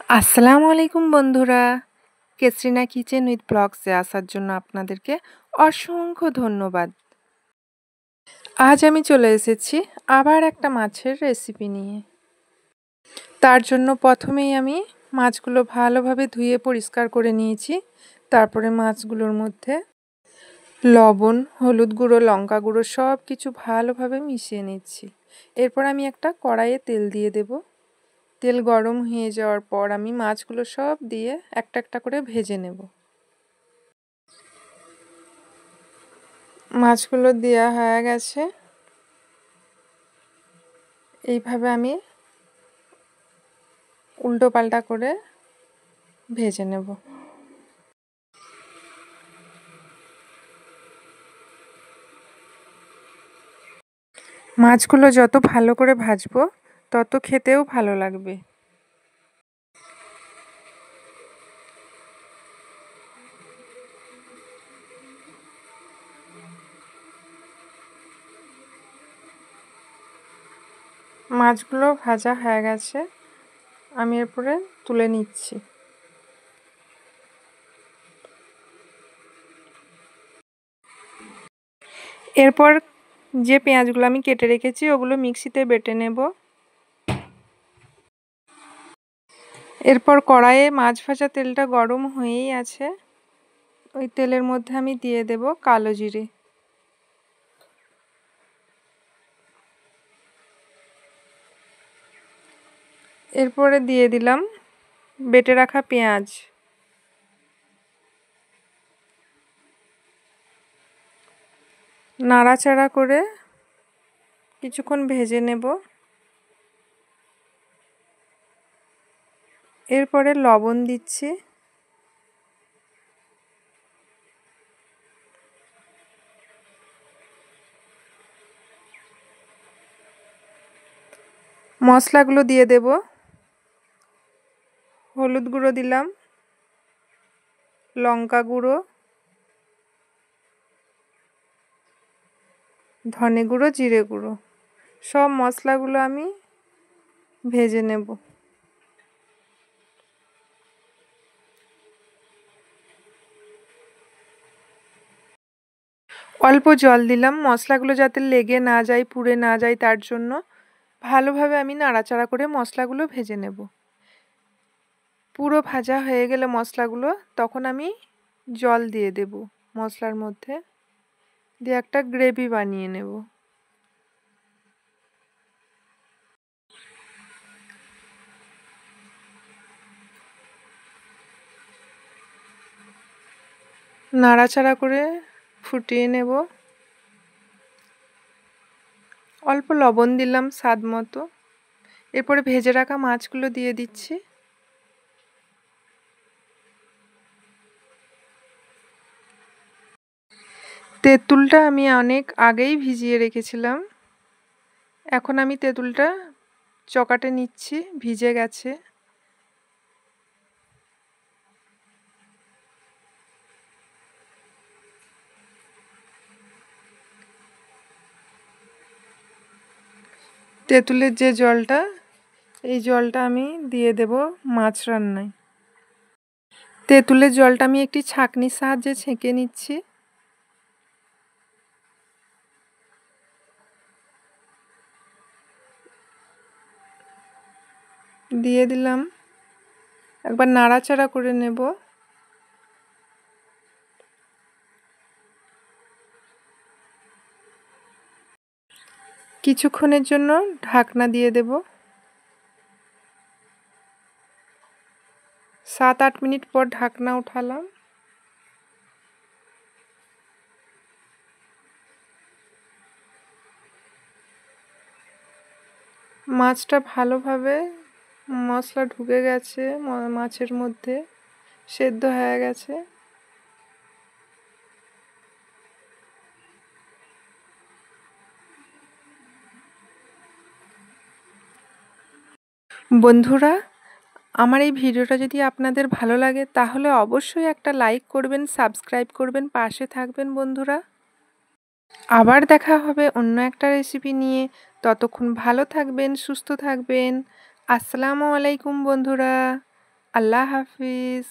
আসসালামু আলাইকুম বন্ধুরা। কেসরিনা কিচেন উইথ ব্লগসে আসার জন্য আপনাদেরকে অসংখ্য ধন্যবাদ। আজ আমি চলে এসেছি আবার একটা মাছের রেসিপি নিয়ে। তার জন্য প্রথমেই আমি মাছগুলো ভালোভাবে ধুয়ে পরিষ্কার করে নিয়েছি। তারপরে মাছগুলোর মধ্যে লবণ, হলুদ গুঁড়ো, লঙ্কা গুঁড়ো সব কিছু ভালোভাবে মিশিয়ে নিচ্ছি। এরপর আমি একটা কড়াইয়ে তেল দিয়ে দেব। তেল গরম হয়ে যাওয়ার পর আমি মাছগুলো সব দিয়ে একটা একটা করে ভেজে নেব। মাছগুলো দেওয়া হয়ে গেছে। এইভাবে আমি উল্টো পাল্টা করে ভেজে নেব। মাছগুলো যত ভালো করে ভাজবো তত খেতেও ভালো লাগবে। মাছগুলো ভাজা হয়ে গেছে, আমি এরপরে তুলে নিচ্ছি। এরপর যে পেঁয়াজগুলো আমি কেটে রেখেছি ওগুলো মিক্সিতে বেটে নেব। এরপর কড়াইয়ে মাছ ভাজা তেলটা গরম হয়েই আছে, ওই তেলের মধ্যে আমি দিয়ে দেব কালো জিরে। এরপরে দিয়ে দিলাম বেটে রাখা পেঁয়াজ। নাড়াচাড়া করে কিছুক্ষণ ভেজে নেব। এরপরে লবণ দিচ্ছি। মশলাগুলো দিয়ে দেব। হলুদ গুঁড়ো দিলাম, লঙ্কা গুঁড়ো, ধনে গুঁড়ো, জিরে গুঁড়ো, সব মশলাগুলো আমি ভেজে নেব। অল্প জল দিলাম মশলাগুলো যাতে লেগে না যায়, পুড়ে না যায়, তার জন্য ভালোভাবে আমি নাড়াচাড়া করে মশলাগুলো ভেজে নেব। পুরো ভাজা হয়ে গেলে মশলাগুলো তখন আমি জল দিয়ে দেব মশলার মধ্যে, দিয়ে একটা গ্রেভি বানিয়ে নেব। নাড়াচাড়া করে ফুটিয়ে নেব। অল্প লবণ দিলাম স্বাদ মতো। এরপরে ভেজে রাখা মাছগুলো দিয়ে দিচ্ছি। তেঁতুলটা আমি অনেক আগেই ভিজিয়ে রেখেছিলাম, এখন আমি তেঁতুলটা চকাটে নিচ্ছি, ভিজে গেছে। তেঁতুলের যে জলটা, এই জলটা আমি দিয়ে দেব মাছ রান্নায়। তেঁতুলের জলটা আমি একটি ছাঁকনির সাহায্যে ছেঁকে নিচ্ছি। দিয়ে দিলাম, একবার নাড়াচাড়া করে নেব। কিছুক্ষণের জন্য ঢাকনা দিয়ে দেব। 7-8 মিনিট পর ঢাকনা উঠালাম। মাছটা ভালোভাবে মশলা ঢুকে গেছে, মাছের মধ্যে সেদ্ধ হয়ে গেছে। বন্ধুরা, আমার এই ভিডিওটা যদি আপনাদের ভালো লাগে তাহলে অবশ্যই একটা লাইক করবেন, সাবস্ক্রাইব করবেন, পাশে থাকবেন বন্ধুরা। আবার দেখা হবে অন্য একটা রেসিপি নিয়ে। ততক্ষণ ভালো থাকবেন, সুস্থ থাকবেন। আসসালামু আলাইকুম বন্ধুরা। আল্লাহ হাফিজ।